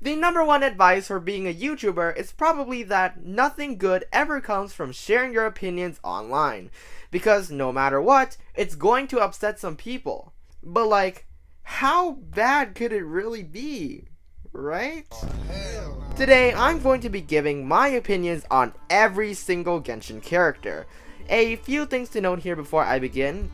The number one advice for being a YouTuber is probably that nothing good ever comes from sharing your opinions online, because no matter what, it's going to upset some people. But like, how bad could it really be, right? Today, I'm going to be giving my opinions on every single Genshin character. A few things to note here before I begin.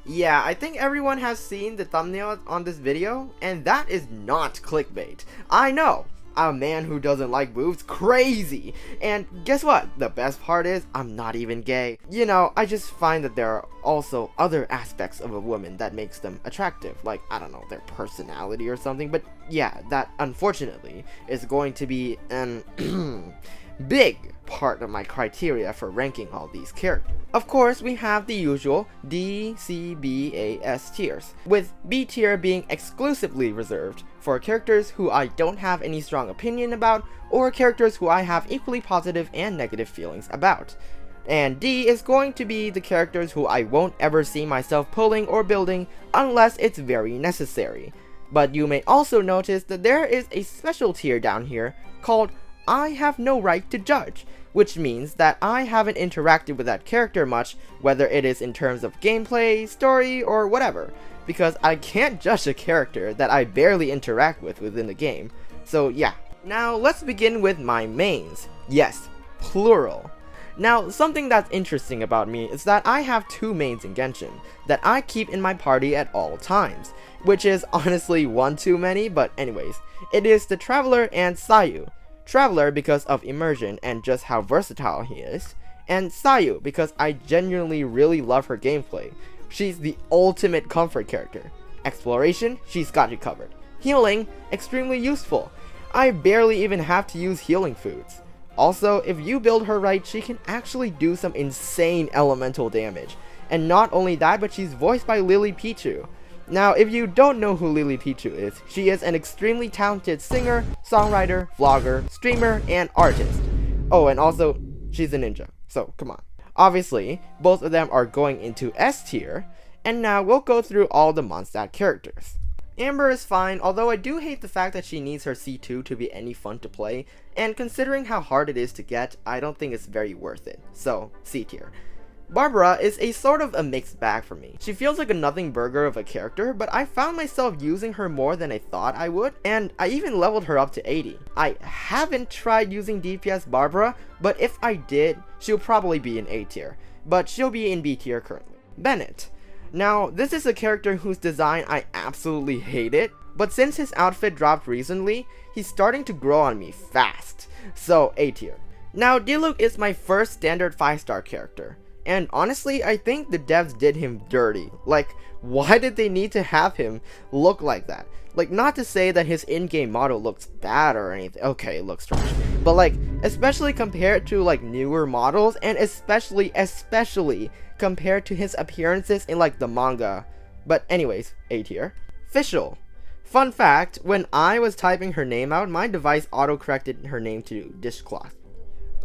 Yeah, I think everyone has seen the thumbnail on this video, and that is not clickbait. I know, a man who doesn't like boobs, crazy! And guess what? The best part is, I'm not even gay. You know, I just find that there are also other aspects of a woman that makes them attractive, like, I don't know, their personality or something, but yeah, that unfortunately is going to be an big part of my criteria for ranking all these characters. Of course, we have the usual D, C, B, A, S tiers, with B tier being exclusively reserved for characters who I don't have any strong opinion about, or characters who I have equally positive and negative feelings about. And D is going to be the characters who I won't ever see myself pulling or building unless it's very necessary. But you may also notice that there is a special tier down here called I have no right to judge, which means that I haven't interacted with that character much, whether it is in terms of gameplay, story, or whatever, because I can't judge a character that I barely interact with within the game. So yeah. Now let's begin with my mains. Yes, plural. Now, something that's interesting about me is that I have two mains in Genshin that I keep in my party at all times, which is honestly one too many, but anyways, it is the Traveler and Sayu. Traveler because of immersion and just how versatile he is, and Sayu because I genuinely really love her gameplay. She's the ultimate comfort character. Exploration, she's got you covered. Healing, extremely useful. I barely even have to use healing foods. Also, if you build her right, she can actually do some insane elemental damage. And not only that, but she's voiced by Liyue Pichu. Now, if you don't know who Liyue Pichu is, she is an extremely talented singer, songwriter, vlogger, streamer, and artist. Oh, and also, she's a ninja, so come on. Obviously, both of them are going into S tier, and now we'll go through all the Mondstadt characters. Amber is fine, although I do hate the fact that she needs her C2 to be any fun to play, and considering how hard it is to get, I don't think it's very worth it, so C tier. Barbara is a sort of a mixed bag for me. She feels like a nothing burger of a character, but I found myself using her more than I thought I would, and I even leveled her up to 80. I haven't tried using DPS Barbara, but if I did, she'll probably be in A tier, but she'll be in B tier currently. Bennett. Now, this is a character whose design I absolutely hated, but since his outfit dropped recently, he's starting to grow on me fast, so A tier. Now, Diluc is my first standard 5-star character. And honestly, I think the devs did him dirty. Like, why did they need to have him look like that? Like, not to say that his in-game model looks bad or anything. Okay, it looks trash. But like, especially compared to like newer models, and especially compared to his appearances in like the manga. But anyways, A tier. Fischl. Fun fact, when I was typing her name out, my device auto-corrected her name to dishcloth.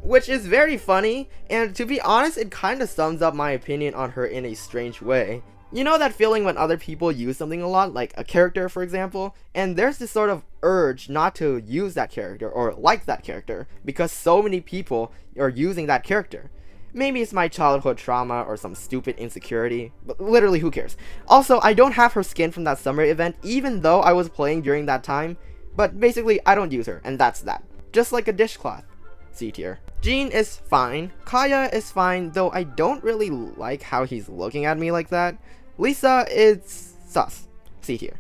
Which is very funny, and to be honest, it kinda sums up my opinion on her in a strange way. You know that feeling when other people use something a lot, like a character for example, and there's this sort of urge not to use that character or like that character because so many people are using that character. Maybe it's my childhood trauma or some stupid insecurity, but literally who cares. Also, I don't have her skin from that summer event even though I was playing during that time, but basically I don't use her, and that's that. Just like a dishcloth. C tier. Jean is fine. Kaya is fine, though I don't really like how he's looking at me like that. Lisa is sus. C tier.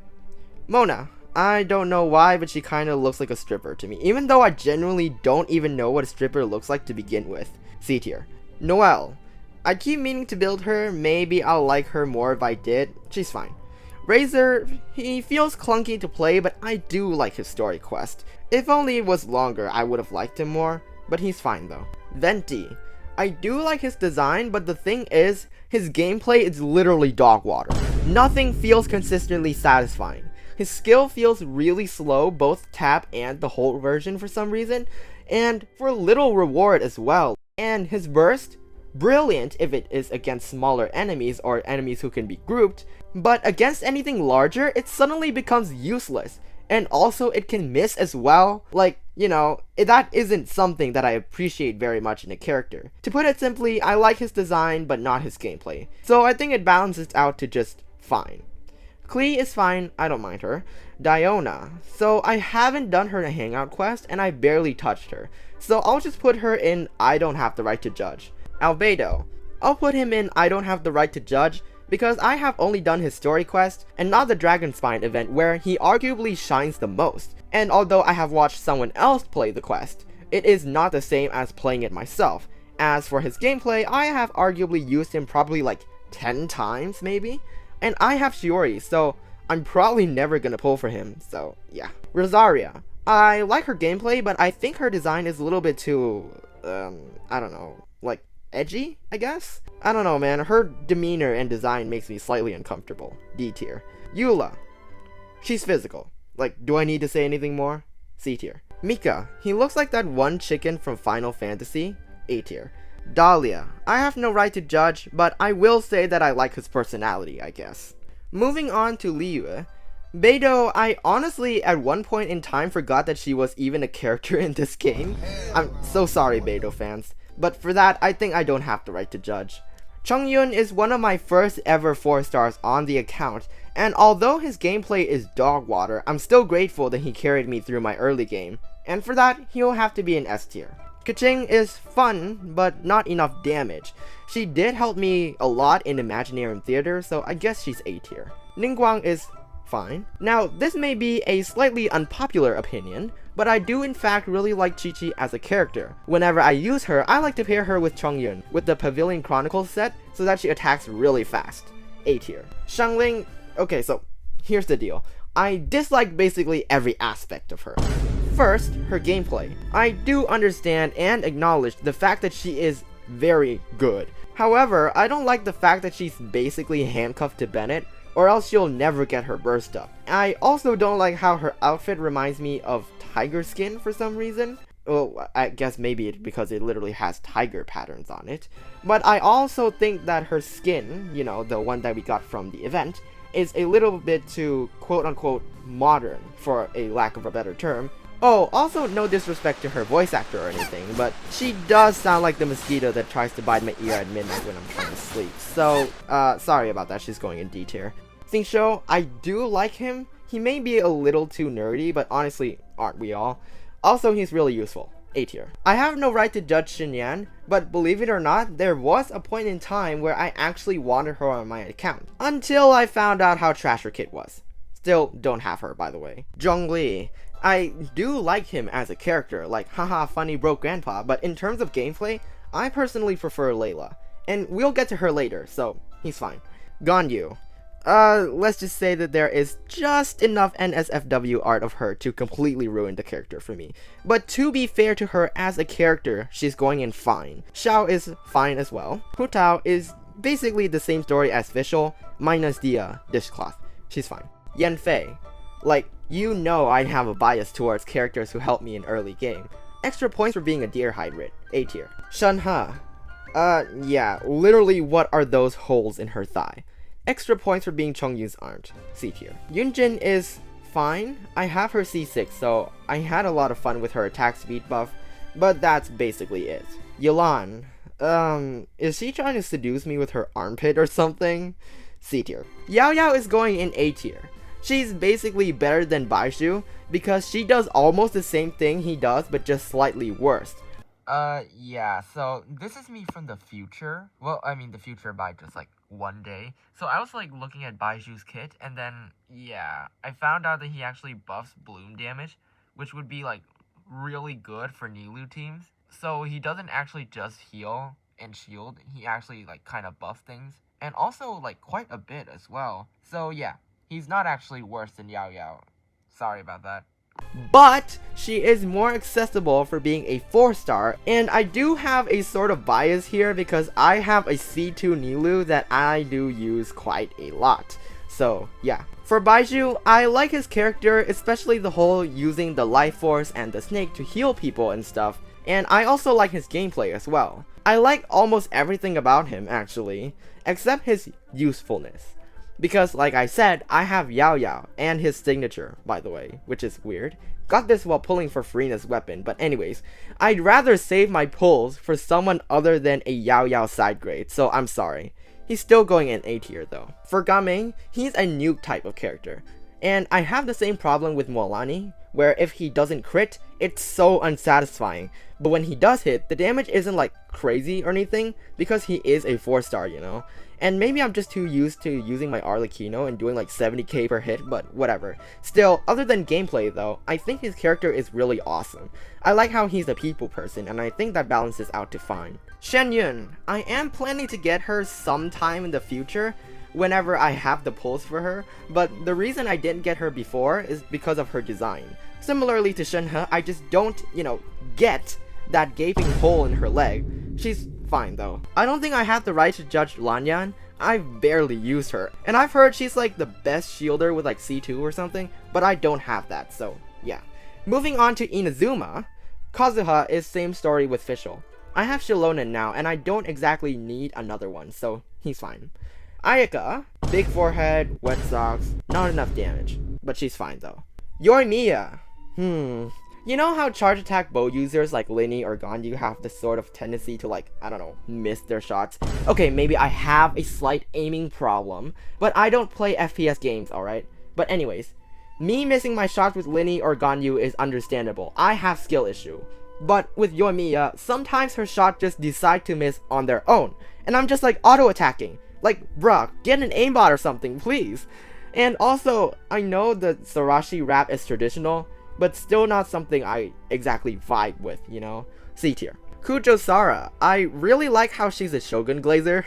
Mona. I don't know why, but she kinda looks like a stripper to me, even though I genuinely don't even know what a stripper looks like to begin with. C tier. Noelle. I keep meaning to build her, maybe I'll like her more if I did. She's fine. Razor, he feels clunky to play, but I do like his story quest. If only it was longer, I would have liked him more. But he's fine though. Venti. I do like his design, but the thing is, his gameplay is literally dog water. Nothing feels consistently satisfying. His skill feels really slow, both tap and the hold version for some reason, and for little reward as well. And his burst? Brilliant if it is against smaller enemies or enemies who can be grouped, but against anything larger, it suddenly becomes useless. and also it can miss as well. Like, that isn't something that I appreciate very much in a character. To put it simply, I like his design, but not his gameplay. So I think it balances out to just fine. Klee is fine, I don't mind her. Diona. So I haven't done her hangout quest, and I barely touched her. So I'll just put her in I don't have the right to judge. Albedo. I'll put him in I don't have the right to judge, because I have only done his story quest, and not the Dragonspine event where he arguably shines the most. And although I have watched someone else play the quest, it is not the same as playing it myself. As for his gameplay, I have arguably used him probably like 10 times maybe, and I have Shiori, so I'm probably never gonna pull for him, so yeah. Rosaria. I like her gameplay, but I think her design is a little bit too, I don't know, like edgy, I guess? I don't know, man. Her demeanor and design makes me slightly uncomfortable. D tier. Eula. She's physical. Like, do I need to say anything more? C tier. Mika. He looks like that one chicken from Final Fantasy. A tier. Dahlia. I have no right to judge, but I will say that I like his personality, I guess. Moving on to Liyue. Beidou, I honestly at one point in time forgot that she was even a character in this game. I'm so sorry, Beidou fans. But for that, I think I don't have the right to judge. Chongyun is one of my first ever 4 stars on the account, and although his gameplay is dog water, I'm still grateful that he carried me through my early game, and for that, he'll have to be an S tier. Keqing is fun, but not enough damage. She did help me a lot in Imaginarium Theater, so I guess she's A tier. Ningguang is fine. Now, this may be a slightly unpopular opinion, but I do in fact really like Qiqi as a character. Whenever I use her, I like to pair her with Chongyun with the Pavilion Chronicles set so that she attacks really fast. A tier. Xiangling, okay, so here's the deal. I dislike basically every aspect of her. First, her gameplay. I do understand and acknowledge the fact that she is very good. However, I don't like the fact that she's basically handcuffed to Bennett, or else she'll never get her burst up. I also don't like how her outfit reminds me of tiger skin for some reason. Well, I guess maybe it's because it literally has tiger patterns on it. But I also think that her skin, the one that we got from the event, is a little bit too quote-unquote modern, for a lack of a better term. Oh, also no disrespect to her voice actor or anything, but she does sound like the mosquito that tries to bite my ear at midnight when I'm trying to sleep. So, sorry about that, she's going in D tier. Xingqiu, I do like him. He may be a little too nerdy, but honestly, aren't we all? Also, he's really useful. A tier. I have no right to judge Xinyan, but believe it or not, there was a point in time where I actually wanted her on my account. Until I found out how trash her kit was. Still don't have her, by the way. Zhongli. I do like him as a character, like haha funny broke grandpa, but in terms of gameplay, I personally prefer Layla. And we'll get to her later, so he's fine. Ganyu. Let's just say that there is just enough NSFW art of her to completely ruin the character for me. But to be fair to her as a character, she's going in fine. Xiao is fine as well. Hu Tao is basically the same story as Fischl, minus the dishcloth. She's fine. Yanfei. Like, I have a bias towards characters who help me in early game. Extra points for being a deer hybrid. A tier. Shenhe. Yeah, literally what are those holes in her thigh? Extra points for being Chongyun's aunt. C tier. Yunjin is fine. I have her C6, so I had a lot of fun with her attack speed buff, but that's basically it. Yelan. Is she trying to seduce me with her armpit or something? C tier. Yao Yao is going in A tier. She's basically better than Baizhu because she does almost the same thing he does, but just slightly worse. Yeah, so this is me from the future. Well, I mean the future by just like one day. So I was like looking at Baizhu's kit, and then, yeah, I found out that he actually buffs bloom damage, which would be like really good for Nilou teams. So he doesn't actually just heal and shield, he actually like kind of buff things, and also like quite a bit as well. So yeah, he's not actually worse than Yao Yao. Sorry about that. But she is more accessible for being a 4-star, and I do have a sort of bias here because I have a C2 Nilou that I do use quite a lot. So yeah. For Baizhu, I like his character, especially the whole using the life force and the snake to heal people and stuff, and I also like his gameplay as well. I like almost everything about him actually, except his usefulness. Because like I said, I have Yao Yao and his signature, by the way, which is weird. Got this while pulling for Furina's weapon, but anyways, I'd rather save my pulls for someone other than a Yao Yao side grade, so I'm sorry. He's still going in A tier though. For Gaming, he's a nuke type of character. And I have the same problem with Moalani, where if he doesn't crit, it's so unsatisfying. But when he does hit, the damage isn't like crazy or anything, because he is a 4-star, you know? And maybe I'm just too used to using my Arlecchino and doing like 70k per hit, but whatever. Still, other than gameplay though, I think his character is really awesome. I like how he's a people person, and I think that balances out to fine. Shen Yun, I am planning to get her sometime in the future, whenever I have the pulls for her, but the reason I didn't get her before is because of her design. Similarly to Shenhe, I just don't, get that gaping hole in her leg. She's fine though. I don't think I have the right to judge Lanyan. I've barely used her, and I've heard she's like the best shielder with like C2 or something, but I don't have that, so yeah. Moving on to Inazuma, Kazuha is same story with Fischl. I have Shilonen now, and I don't exactly need another one, so he's fine. Ayaka, big forehead, wet socks, not enough damage, but she's fine though. Yoimiya, you know how charge attack bow users like Linny or Ganyu have this sort of tendency to like, I don't know, miss their shots? Okay, maybe I have a slight aiming problem, but I don't play FPS games, alright? But anyways, me missing my shots with Linny or Ganyu is understandable. I have skill issue. But with Yoimiya, sometimes her shots just decide to miss on their own, and I'm just like auto-attacking. Like, bruh, get an aimbot or something, please. And also, I know the Sarashi rap is traditional, but still not something I exactly vibe with, you know? C tier. Kujo Sara, I really like how she's a Shogun Glazer.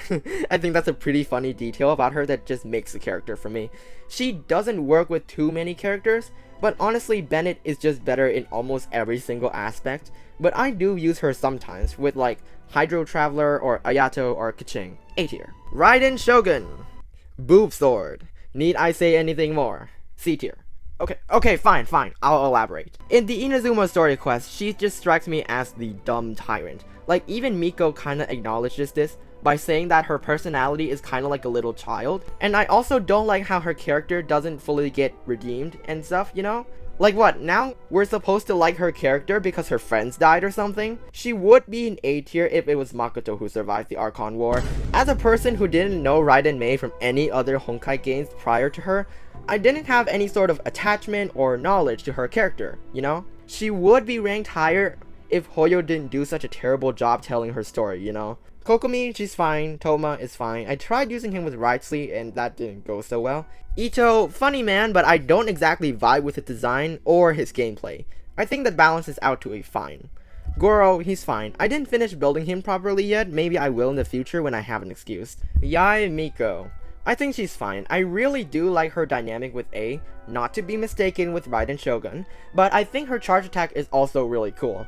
I think that's a pretty funny detail about her that just makes the character for me. She doesn't work with too many characters, but honestly Bennett is just better in almost every single aspect. But I do use her sometimes with like Hydro Traveler or Ayato or Kaching. A tier. Raiden Shogun, Boob Sword. Need I say anything more? C tier. Okay, fine, I'll elaborate. In the Inazuma story quest, she just strikes me as the dumb tyrant. Like, even Miko kinda acknowledges this by saying that her personality is kinda like a little child. And I also don't like how her character doesn't fully get redeemed and stuff, you know? Like what, now we're supposed to like her character because her friends died or something? She would be an A tier if it was Makoto who survived the Archon War. As a person who didn't know Raiden Mei from any other Honkai games prior to her, I didn't have any sort of attachment or knowledge to her character, you know? She would be ranked higher if Hoyo didn't do such a terrible job telling her story, you know? Kokomi, she's fine. Toma is fine. I tried using him with Wrightsley and that didn't go so well. Ito, funny man, but I don't exactly vibe with his design or his gameplay. I think that balances out to a fine. Goro, he's fine. I didn't finish building him properly yet. Maybe I will in the future when I have an excuse. Yae Miko, I think she's fine. I really do like her dynamic with A, not to be mistaken with Raiden Shogun, but I think her charge attack is also really cool.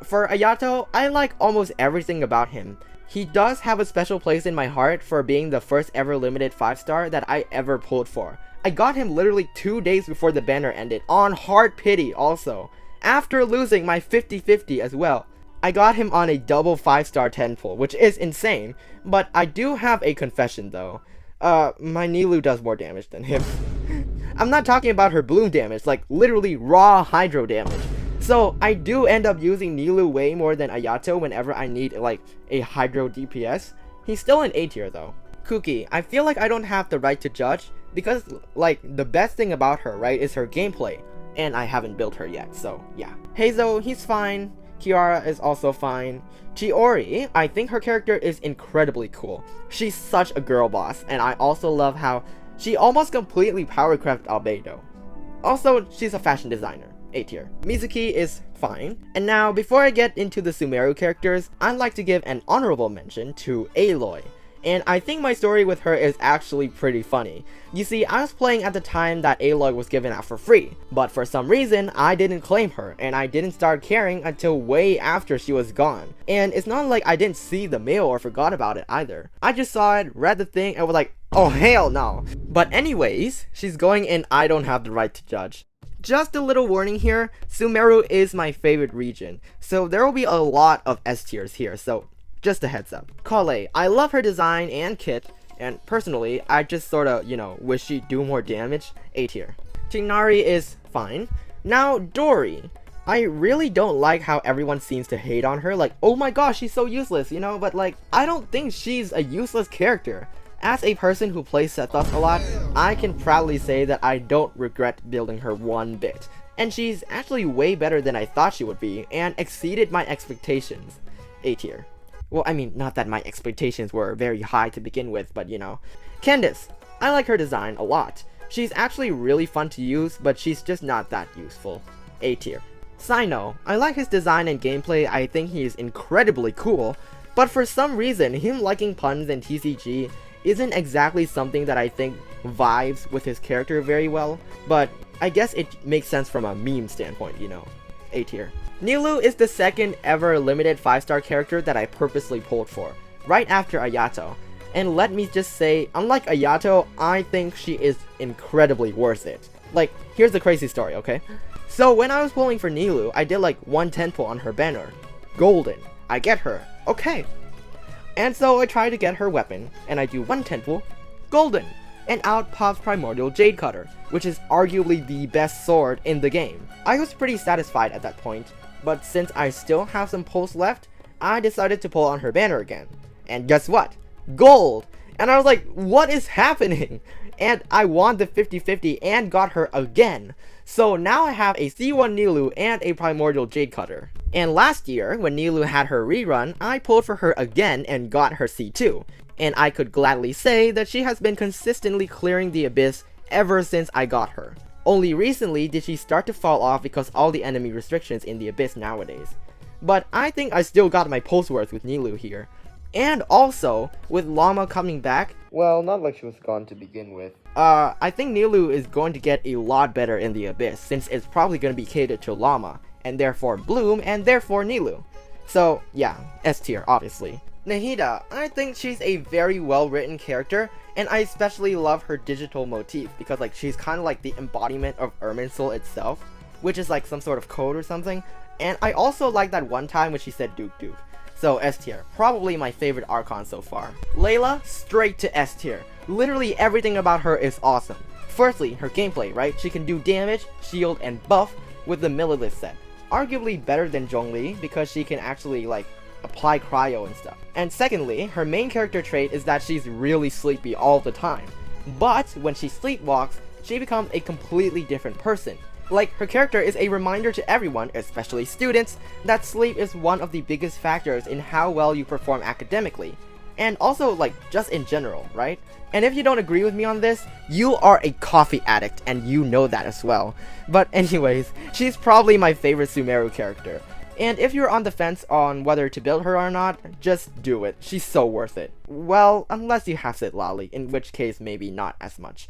For Ayato, I like almost everything about him. He does have a special place in my heart for being the first ever limited 5-star that I ever pulled for. I got him literally 2 days before the banner ended, on Hard Pity also, after losing my 50-50 as well. I got him on a double 5-star 10 pull, which is insane, but I do have a confession though. My Nilou does more damage than him. I'm not talking about her bloom damage, like literally raw hydro damage. So I do end up using Nilou way more than Ayato whenever I need like a hydro DPS. He's still an A tier though. Kuki, I feel like I don't have the right to judge because like the best thing about her, right, is her gameplay. And I haven't built her yet, so yeah. Heizo, he's fine. Kiara is also fine. Chiori, I think her character is incredibly cool. She's such a girl boss, and I also love how she almost completely powercrafted Albedo. Also, she's a fashion designer. A tier. Mizuki is fine. And now, before I get into the Sumeru characters, I'd like to give an honorable mention to Aloy. And I think my story with her is actually pretty funny. You see, I was playing at the time that Aloy was given out for free, but for some reason, I didn't claim her, and I didn't start caring until way after she was gone. And it's not like I didn't see the mail or forgot about it either. I just saw it, read the thing, and was like, oh hell no. But anyways, she's going in I don't have the right to judge. Just a little warning here, Sumeru is my favorite region, so there will be a lot of S tiers here, so just a heads up. Kale, I love her design and kit. and personally, I just sorta, wish she'd do more damage. A tier. Tighnari is fine. Now, Dory. I really don't like how everyone seems to hate on her, like, oh my gosh, she's so useless, but like, I don't think she's a useless character. As a person who plays Sethos a lot, I can proudly say that I don't regret building her one bit. And she's actually way better than I thought she would be, and exceeded my expectations. A tier. Well, I mean, not that my expectations were very high to begin with, but Candace. I like her design a lot. She's actually really fun to use, but she's just not that useful. A tier. Sino. I like his design and gameplay, I think he is incredibly cool, but for some reason, him liking puns and TCG isn't exactly something that I think vibes with his character very well, but I guess it makes sense from a meme standpoint, A tier. Nilou is the second ever limited 5-star character that I purposely pulled for, right after Ayato. And let me just say, unlike Ayato, I think she is incredibly worth it. Like, here's the crazy story, okay? So when I was pulling for Nilou, I did like 110 pull on her banner. Golden. I get her. Okay. And so I try to get her weapon, and I do 110 pull. Golden. And out pops Primordial Jade Cutter, which is arguably the best sword in the game. I was pretty satisfied at that point, but since I still have some pulls left, I decided to pull on her banner again. And guess what? Gold! And I was like, what is happening? And I won the 50-50 and got her again. So now I have a C1 Nilou and a Primordial Jade Cutter. And last year, when Nilou had her rerun, I pulled for her again and got her C2. And I could gladly say that she has been consistently clearing the abyss ever since I got her. Only recently did she start to fall off because all the enemy restrictions in the abyss nowadays. But I think I still got my pulse worth with Nilou here. And also, with Llama coming back, well, not like she was gone to begin with. I think Nilou is going to get a lot better in the abyss, since it's probably going to be catered to Llama, and therefore Bloom, and therefore Nilou. So, yeah, S tier, obviously. Nahida, I think she's a very well written character, and I especially love her digital motif, because like she's kind of like the embodiment of Irminsul itself, which is like some sort of code or something, and I also like that one time when she said Duke Duke. So S tier, probably my favorite Archon so far. Layla, straight to S tier. Literally everything about her is awesome. Firstly, her gameplay, right? She can do damage, shield, and buff with the Millilith set. Arguably better than Zhongli because she can actually like apply cryo and stuff. And secondly, her main character trait is that she's really sleepy all the time. But when she sleepwalks, she becomes a completely different person. Like, her character is a reminder to everyone, especially students, that sleep is one of the biggest factors in how well you perform academically. And also, like, just in general, right? And if you don't agree with me on this, you are a coffee addict, and you know that as well. But anyways, she's probably my favorite Sumeru character. And if you're on the fence on whether to build her or not, just do it. She's so worth it. Well, unless you have Citlali, in which case maybe not as much.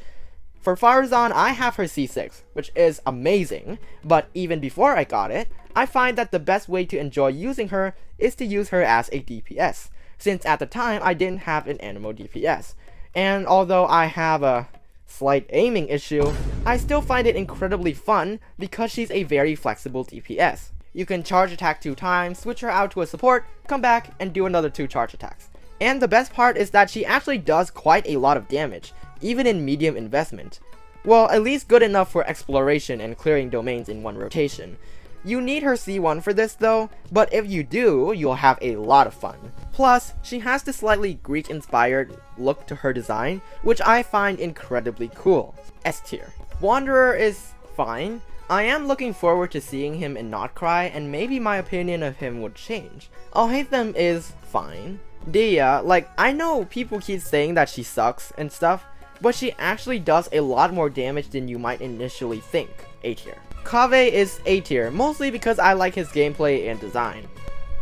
For Farazan, I have her C6, which is amazing, but even before I got it, I find that the best way to enjoy using her is to use her as a DPS, since at the time I didn't have an Anemo DPS. And although I have a slight aiming issue, I still find it incredibly fun because she's a very flexible DPS. You can charge attack 2 times, switch her out to a support, come back, and do another 2 charge attacks. And the best part is that she actually does quite a lot of damage, even in medium investment. Well, at least good enough for exploration and clearing domains in one rotation. You need her C1 for this though, but if you do, you'll have a lot of fun. Plus, she has this slightly Greek-inspired look to her design, which I find incredibly cool. S tier. Wanderer is fine. I am looking forward to seeing him in Not Cry, and maybe my opinion of him would change. I'll hate them is fine. Dia, like, I know people keep saying that she sucks and stuff, but she actually does a lot more damage than you might initially think. A tier. Kaveh is A tier, mostly because I like his gameplay and design.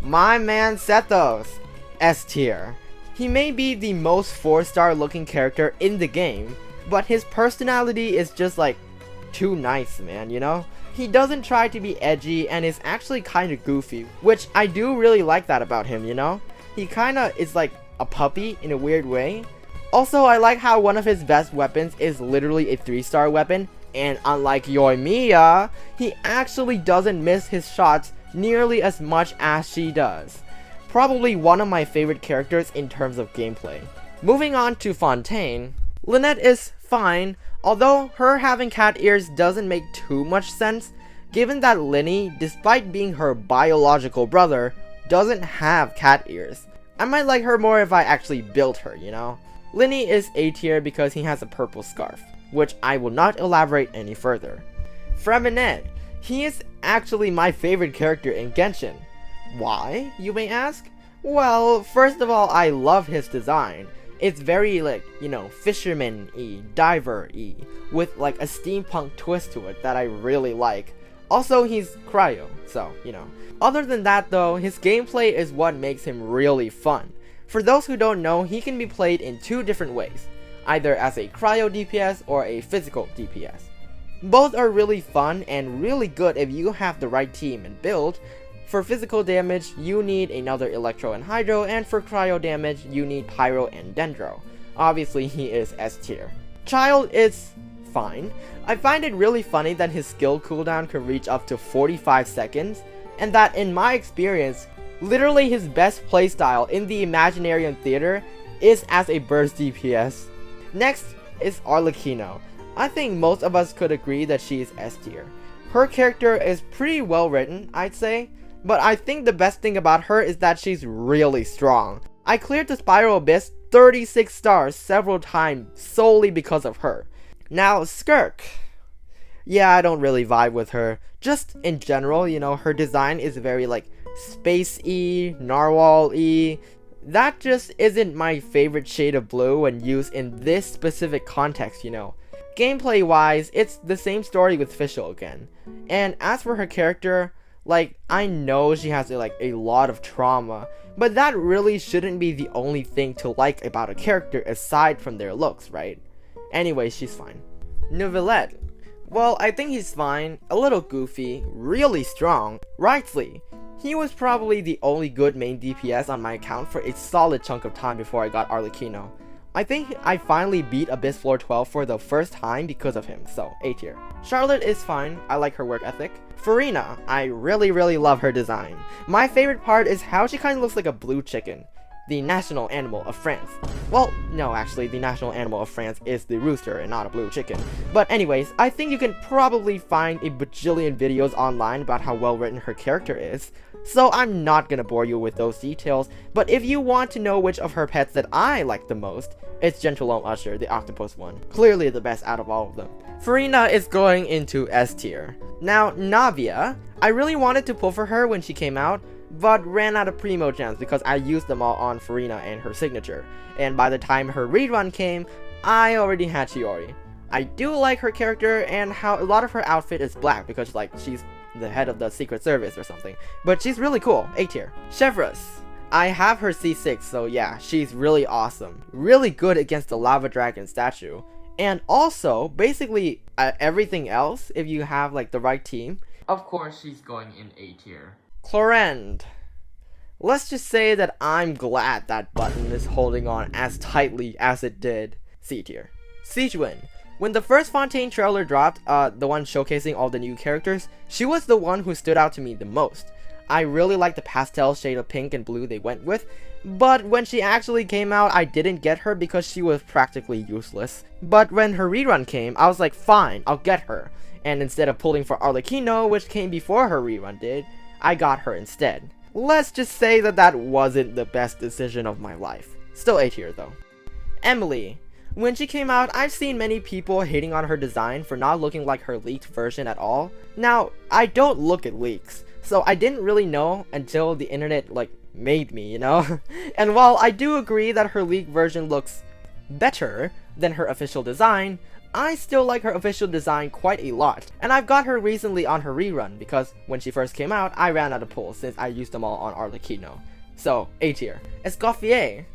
My man Sethos, S tier. He may be the most 4-star looking character in the game, but his personality is just like too nice, man, you know? He doesn't try to be edgy and is actually kinda goofy, which I do really like that about him, you know? He kinda is like a puppy in a weird way. Also, I like how one of his best weapons is literally a 3-star weapon, and unlike Yoimiya, he actually doesn't miss his shots nearly as much as she does. Probably one of my favorite characters in terms of gameplay. Moving on to Fontaine, Lynette is fine, although her having cat ears doesn't make too much sense, given that Linny, despite being her biological brother, doesn't have cat ears. I might like her more if I actually built her, you know? Linny is A tier because he has a purple scarf, which I will not elaborate any further. Freminet, he is actually my favorite character in Genshin. Why, you may ask? Well, first of all, I love his design. It's very, like, you know, fisherman-y, diver-y, with like a steampunk twist to it that I really like. Also, he's cryo, so, you know. Other than that though, his gameplay is what makes him really fun. For those who don't know, he can be played in two different ways, either as a cryo DPS or a physical DPS. Both are really fun and really good if you have the right team and build. For physical damage, you need another Electro and Hydro, and for cryo damage, you need Pyro and Dendro. Obviously, he is S tier. Child is fine. I find it really funny that his skill cooldown can reach up to 45 seconds, and that in my experience, literally his best playstyle in the Imaginarium Theater is as a burst DPS. Next is Arlecchino. I think most of us could agree that she is S tier. Her character is pretty well written, I'd say, but I think the best thing about her is that she's really strong. I cleared the Spiral Abyss 36 stars several times solely because of her. Now, Skirk. Yeah, I don't really vibe with her. Just in general, you know, her design is very like space-y, narwhal-y. That just isn't my favorite shade of blue when used in this specific context, you know. Gameplay wise, it's the same story with Fischl again. And as for her character, like, I know she has a lot of trauma, but that really shouldn't be the only thing to like about a character aside from their looks, right? Anyway, she's fine. Neuvillette. Well, I think he's fine, a little goofy, really strong. Wrightsley. He was probably the only good main DPS on my account for a solid chunk of time before I got Arlecchino. I think I finally beat Abyss Floor 12 for the first time because of him, so A tier. Charlotte is fine, I like her work ethic. Farina, I really love her design. My favorite part is how she kind of looks like a blue chicken, the national animal of France. Well, no, actually, the national animal of France is the rooster and not a blue chicken. But anyways, I think you can probably find a bajillion videos online about how well written her character is, so I'm not gonna bore you with those details, but if you want to know which of her pets that I like the most, it's Gentleome Usher, the octopus one. Clearly the best out of all of them. Farina is going into S tier. Now, Navia, I really wanted to pull for her when she came out, but ran out of primo gems because I used them all on Farina and her signature, and by the time her rerun came, I already had Chiori. I do like her character and how a lot of her outfit is black because like she's the head of the Secret Service or something, but she's really cool, A tier. Chevreuse. I have her C6, so yeah, she's really awesome. Really good against the Lava Dragon statue. And also, basically, everything else, if you have like the right team. Of course, she's going in A tier. Clorinde. Let's just say that I'm glad that button is holding on as tightly as it did. C tier. Sijuin. When the first Fontaine trailer dropped, the one showcasing all the new characters, she was the one who stood out to me the most. I really liked the pastel shade of pink and blue they went with, but when she actually came out, I didn't get her because she was practically useless. But when her rerun came, I was like, fine, I'll get her. And instead of pulling for Arlecchino, which came before her rerun did, I got her instead. Let's just say that that wasn't the best decision of my life. Still A tier though. Emily. When she came out, I've seen many people hating on her design for not looking like her leaked version at all. Now, I don't look at leaks, so I didn't really know until the internet like made me, you know? And while I do agree that her leaked version looks better than her official design, I still like her official design quite a lot. And I've got her recently on her rerun because when she first came out, I ran out of pulls since I used them all on Arlecchino. So, A tier. Escoffier.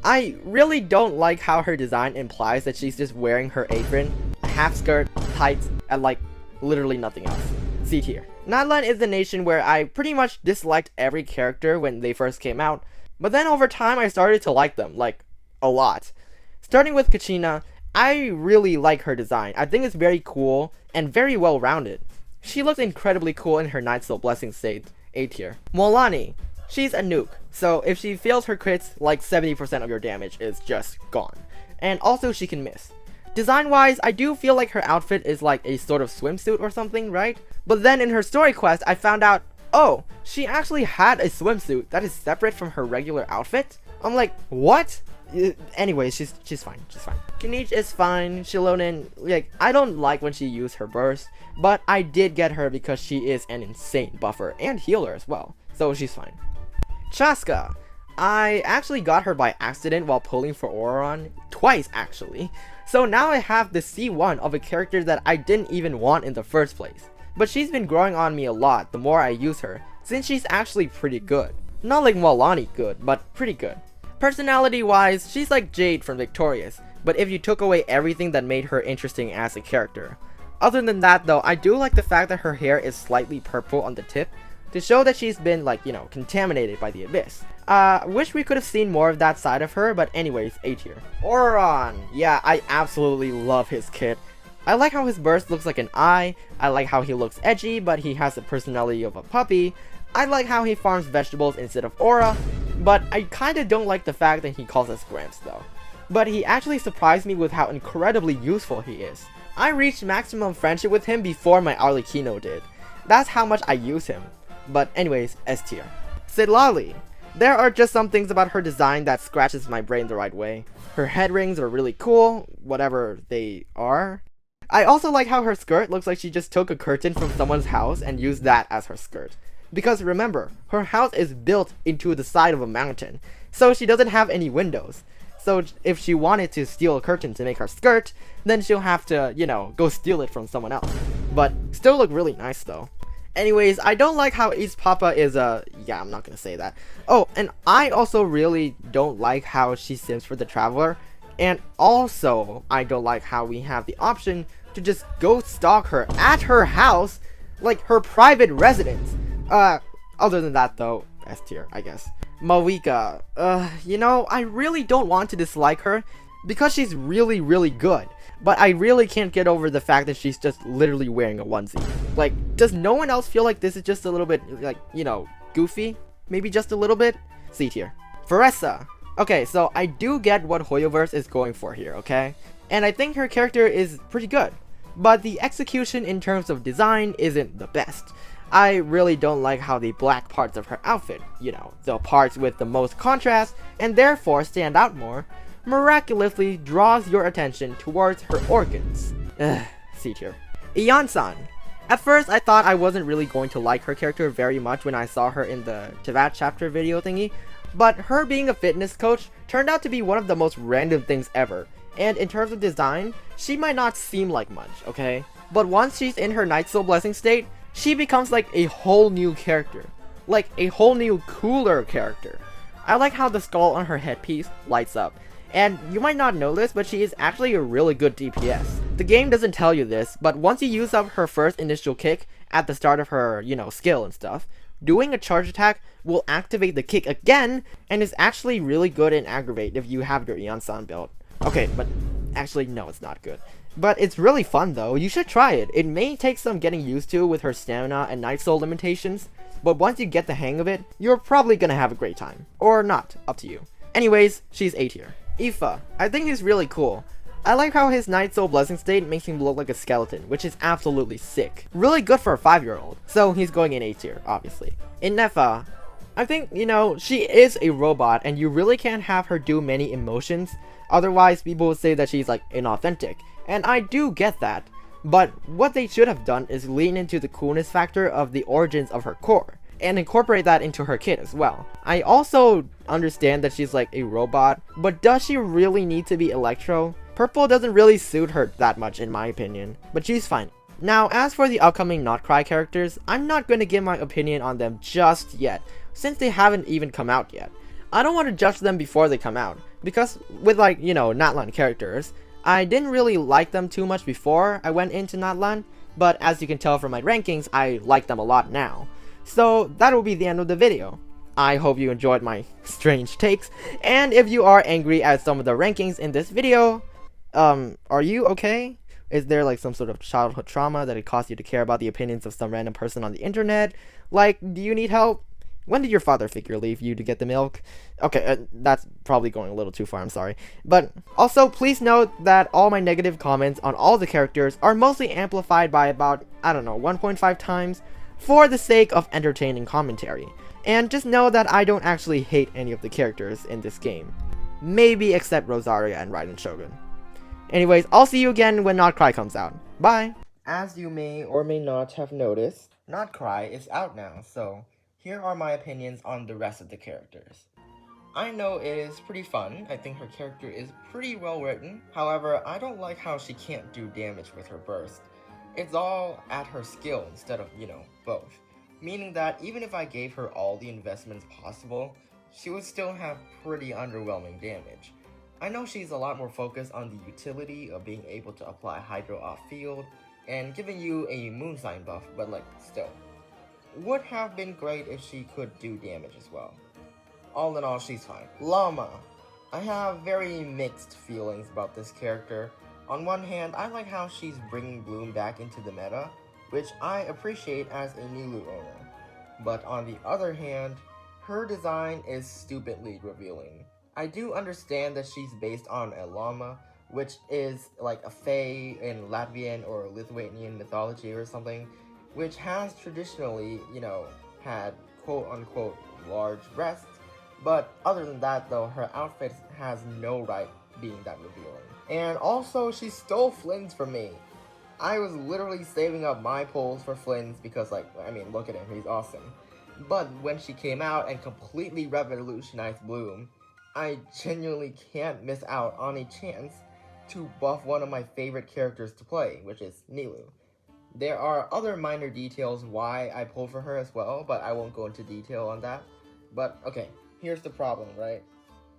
I really don't like how her design implies that she's just wearing her apron, a half skirt, tights, and like literally nothing else. C tier. Natlan is the nation where I pretty much disliked every character when they first came out, but then over time I started to like them, like, a lot. Starting with Kachina, I really like her design. I think it's very cool and very well rounded. She looks incredibly cool in her Nightsoul Blessing state, A tier. Molani. she's a nuke, so if she fails her crits, like 70% of your damage is just gone. And also she can miss. Design wise, I do feel like her outfit is like a sort of swimsuit or something, right? But then in her story quest, I found out, oh, she actually had a swimsuit that is separate from her regular outfit. I'm like, what? Anyways, she's fine. Kinich is fine. Shilonen, like, I don't like when she used her burst, but I did get her because she is an insane buffer and healer as well, so she's fine. Chaska, I actually got her by accident while pulling for Auron, twice actually. So now I have the C1 of a character that I didn't even want in the first place. But she's been growing on me a lot the more I use her, since she's actually pretty good. Not like Walani good, but pretty good. Personality wise, she's like Jade from Victorious, but if you took away everything that made her interesting as a character. Other than that though, I do like the fact that her hair is slightly purple on the tip, to show that she's been, like, you know, contaminated by the abyss. Wish we could have seen more of that side of her, but anyways, A tier. Auron, yeah, I absolutely love his kit. I like how his burst looks like an eye, I like how he looks edgy, but he has the personality of a puppy, I like how he farms vegetables instead of aura, but I kinda don't like the fact that he calls us Gramps though. But he actually surprised me with how incredibly useful he is. I reached maximum friendship with him before my Arlecchino did. That's how much I use him. But anyways, S tier. Sidlali. There are just some things about her design that scratches my brain the right way. Her head rings are really cool, whatever they are. I also like how her skirt looks like she just took a curtain from someone's house and used that as her skirt. Because remember, her house is built into the side of a mountain, so she doesn't have any windows. So if she wanted to steal a curtain to make her skirt, then she'll have to, you know, go steal it from someone else. But still look really nice though. Anyways, I don't like how East Papa is yeah, I'm not gonna say that. Oh, and I also really don't like how she sims for the Traveler. And also, I don't like how we have the option to just go stalk her at her house, like her private residence. Other than that though, S tier, I guess. Mawika, you know, I really don't want to dislike her because she's really, really good. But I really can't get over the fact that she's just literally wearing a onesie. Like, does no one else feel like this is just a little bit, like, you know, goofy? Maybe just a little bit? C tier. Faressa. Okay, so I do get what Hoyoverse is going for here, okay? And I think her character is pretty good. But the execution in terms of design isn't the best. I really don't like how the black parts of her outfit, you know, the parts with the most contrast and therefore stand out more, miraculously draws your attention towards her organs. C tier. Ian-san. At first, I thought I wasn't really going to like her character very much when I saw her in the Tevat chapter video thingy, but her being a fitness coach turned out to be one of the most random things ever, and in terms of design, she might not seem like much, okay? But once she's in her Night Soul Blessing state, she becomes like a whole new character. Like a whole new cooler character. I like how the skull on her headpiece lights up. And you might not know this, but she is actually a really good DPS. The game doesn't tell you this, but once you use up her first initial kick at the start of her, you know, skill and stuff, doing a charge attack will activate the kick again, and is actually really good in aggravate if you have your Ian-san build. Okay, but actually no, it's not good. But it's really fun though, you should try it. It may take some getting used to with her stamina and Night Soul limitations, but once you get the hang of it, you're probably gonna have a great time. Or not, up to you. Anyways, she's A tier. Aoife, I think he's really cool. I like how his Night Soul Blessing state makes him look like a skeleton, which is absolutely sick. Really good for a 5-year-old, so he's going in A tier, obviously. Innefa, I think, you know, she is a robot and you really can't have her do many emotions, otherwise people would say that she's like inauthentic, and I do get that. But what they should have done is lean into the coolness factor of the origins of her core, and incorporate that into her kit as well. I also understand that she's like a robot, but does she really need to be Electro? Purple doesn't really suit her that much in my opinion, but she's fine. Now, as for the upcoming Not Cry characters, I'm not going to give my opinion on them just yet, since they haven't even come out yet. I don't want to judge them before they come out, because with like, you know, Natlan characters, I didn't really like them too much before I went into Natlan, but as you can tell from my rankings, I like them a lot now. So that will be the end of the video. I hope you enjoyed my strange takes, and if you are angry at some of the rankings in this video, are you okay? Is there like some sort of childhood trauma that it caused you to care about the opinions of some random person on the internet? Like, do you need help? When did your father figure leave you to get the milk? Okay, that's probably going a little too far, I'm sorry. But also, please note that all my negative comments on all the characters are mostly amplified by about, 1.5 times for the sake of entertaining commentary. And just know that I don't actually hate any of the characters in this game. Maybe except Rosaria and Raiden Shogun. Anyways, I'll see you again when Not Cry comes out. Bye! As you may or may not have noticed, Not Cry is out now, so here are my opinions on the rest of the characters. I know it is pretty fun. I think her character is pretty well written. However, I don't like how she can't do damage with her burst. It's all at her skill instead of, both. Meaning that even if I gave her all the investments possible, she would still have pretty underwhelming damage. I know she's a lot more focused on the utility of being able to apply Hydro off field and giving you a moon sign buff, but still. Would have been great if she could do damage as well. All in all, she's fine. Llama. I have very mixed feelings about this character. On one hand, I like how she's bringing Bloom back into the meta, which I appreciate as a Nilou owner. But on the other hand, her design is stupidly revealing. I do understand that she's based on a llama, which is like a fae in Latvian or Lithuanian mythology or something, which has traditionally, had quote-unquote large breasts, but other than that though, her outfit has no right being that revealing. And also, she stole Flynn's from me. I was literally saving up my pulls for Flynn's because look at him, he's awesome. But when she came out and completely revolutionized Bloom, I genuinely can't miss out on a chance to buff one of my favorite characters to play, which is Nilou. There are other minor details why I pulled for her as well, but I won't go into detail on that. But okay, here's the problem, right?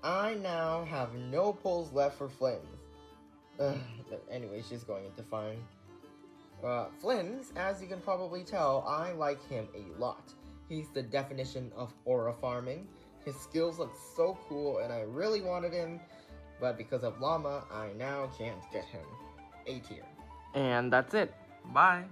I now have no pulls left for Flynn's. Anyway, she's going into fine. Flynn's, as you can probably tell, I like him a lot. He's the definition of aura farming. His skills look so cool and I really wanted him, but because of Llama, I now can't get him. A tier. And that's it. Bye.